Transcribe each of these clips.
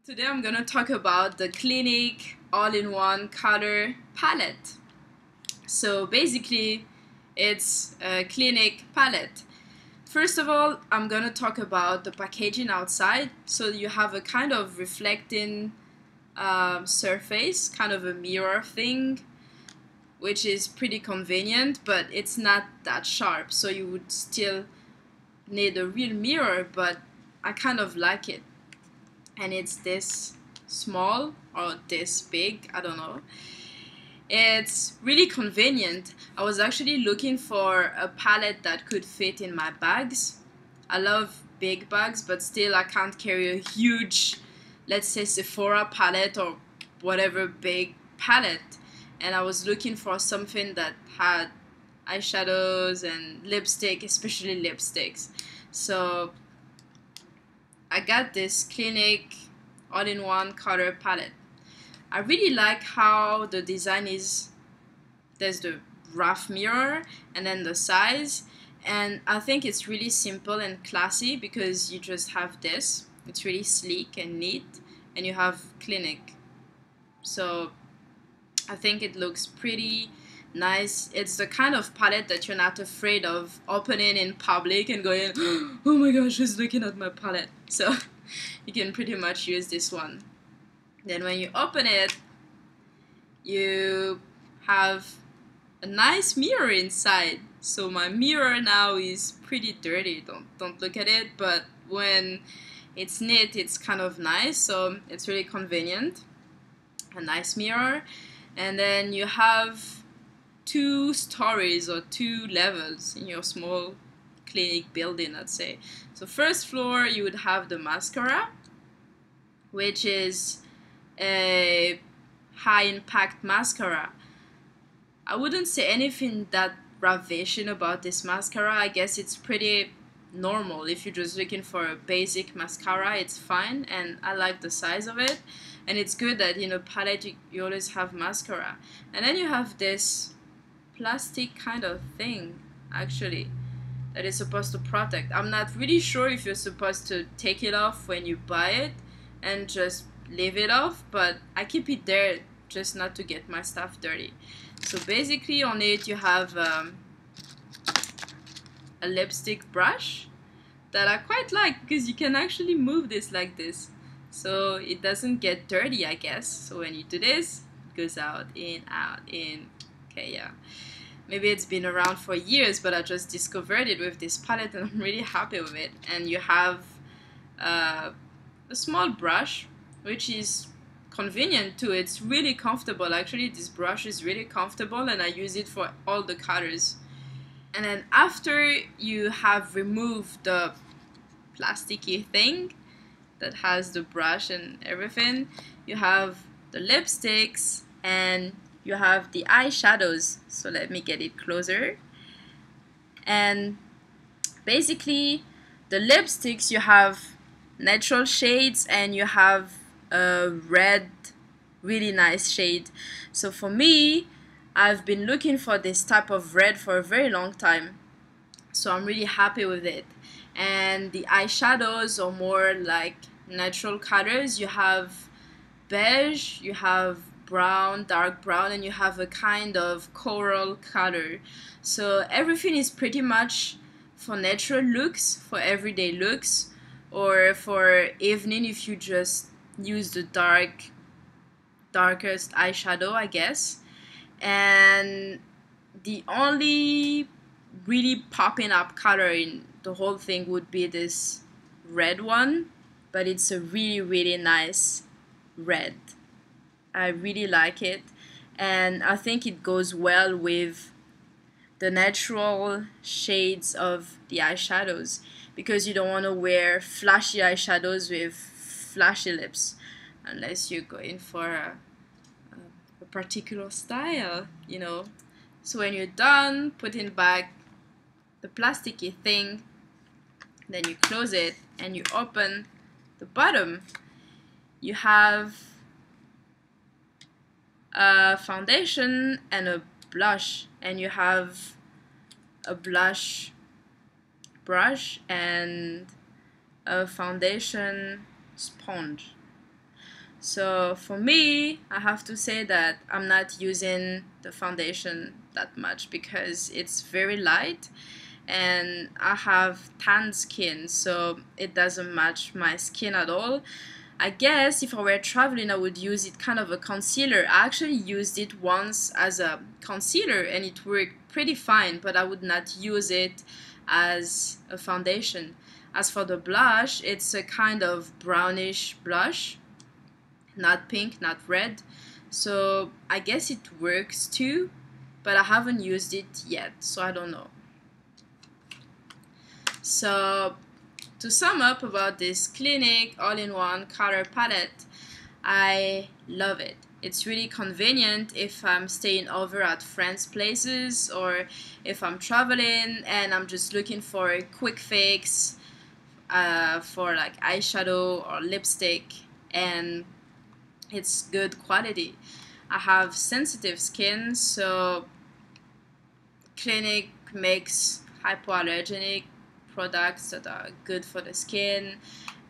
Today I'm gonna talk about the Clinique All-In-One Color Palette. So basically, it's a Clinique palette. First of all, I'm gonna talk about the packaging outside. So you have a kind of reflecting surface, kind of a mirror thing, which is pretty convenient, but it's not that sharp. So you would still need a real mirror, but I kind of like it. And it's this small or this big, I don't know. It's really convenient. I was actually looking for a palette that could fit in my bags. I love big bags, but still I can't carry a huge, let's say Sephora palette or whatever big palette. And I was looking for something that had eyeshadows and lipstick, especially lipsticks. So I got this Clinique All-In-One Color Palette. I really like how the design is. There's the rough mirror and then the size, and I think it's really simple and classy because you just have this. It's really sleek and neat, and you have Clinique. So I think it looks pretty nice. It's the kind of palette that you're not afraid of opening in public and going, oh my gosh, who's looking at my palette? So you can pretty much use this one. Then when you open it, you have a nice mirror inside. So my mirror now is pretty dirty. Don't look at it, but when it's neat, it's kind of nice. So it's really convenient. A nice mirror. And then you have 2 stories or 2 levels in your small clinic building, I'd say. So first floor, you would have the mascara, which is a high impact mascara. I wouldn't say anything that ravishing about this mascara. I guess it's pretty normal. If you're just looking for a basic mascara, it's fine, and I like the size of it. And it's good that in a palette you always have mascara. And then you have this plastic kind of thing, actually, that is supposed to protect. I'm not really sure if you're supposed to take it off when you buy it and just leave it off, but I keep it there just not to get my stuff dirty. So basically on it you have a lipstick brush that I quite like because you can actually move this like this, so it doesn't get dirty, I guess. So when you do this, it goes out, in, okay, yeah. Maybe it's been around for years, but I just discovered it with this palette and I'm really happy with it. And you have a small brush, which is convenient too. It's really comfortable. Actually, this brush is really comfortable and I use it for all the colors. And then after you have removed the plasticky thing that has the brush and everything, you have the lipsticks and you have the eyeshadows. So let me get it closer. And basically the lipsticks, you have natural shades and you have a red, really nice shade. So for me, I've been looking for this type of red for a very long time, so I'm really happy with it. And the eyeshadows are more like natural colors. You have beige, you have brown, dark brown, and you have a kind of coral color. So everything is pretty much for natural looks, for everyday looks, or for evening if you just use the darkest eyeshadow, I guess. And the only really popping up color in the whole thing would be this red one, but it's a really nice red. I really like it, and I think it goes well with the natural shades of the eyeshadows, because you don't want to wear flashy eyeshadows with flashy lips unless you're going for a particular style, you know. So when you're done putting back the plasticky thing, then you close it and you open the bottom. You have a foundation and a blush, and you have a blush brush and a foundation sponge. So for me, I have to say that I'm not using the foundation that much because it's very light and I have tan skin, so it doesn't match my skin at all. I guess if I were traveling, I would use it kind of a concealer. I actually used it once as a concealer and it worked pretty fine, but I would not use it as a foundation. As for the blush, it's a kind of brownish blush, not pink, not red. So I guess it works too, but I haven't used it yet, so I don't know. So to sum up about this Clinique All-in-One Color Palette, I love it. It's really convenient if I'm staying over at friends' places or if I'm traveling and I'm just looking for a quick fix for like eyeshadow or lipstick, and it's good quality. I have sensitive skin, so Clinique makes hypoallergenic products that are good for the skin,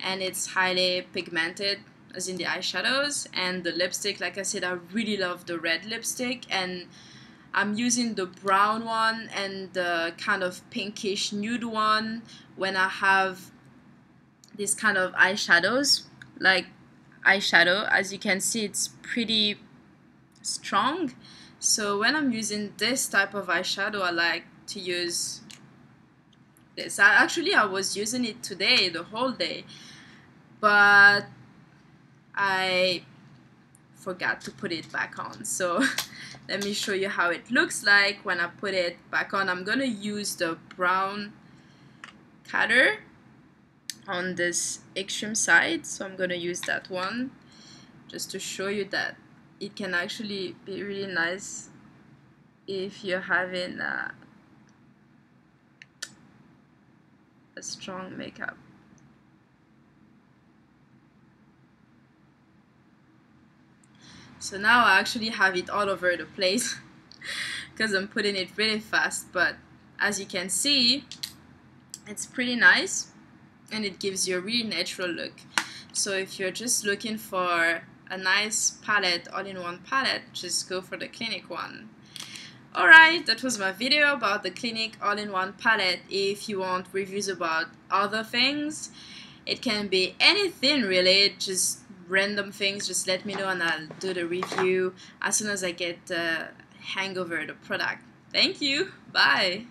and it's highly pigmented as in the eyeshadows. And the lipstick, like I said, I really love the red lipstick, and I'm using the brown one and the kind of pinkish nude one when I have this kind of eyeshadows. Like eyeshadow, as you can see, it's pretty strong, so when I'm using this type of eyeshadow, I like to use this. I was using it today, the whole day, but I forgot to put it back on. So let me show you how it looks like when I put it back on. I'm gonna use the brown color on this extreme side, so I'm gonna use that one just to show you that it can actually be really nice if you're having a strong makeup. So now I actually have it all over the place because I'm putting it really fast, but as you can see, it's pretty nice and it gives you a really natural look. So if you're just looking for a nice palette, all-in-one palette, just go for the Clinique one. Alright, that was my video about the Clinique All-in-One Palette. If you want reviews about other things, it can be anything really, just random things, just let me know and I'll do the review as soon as I get the hang over the product. Thank you, bye!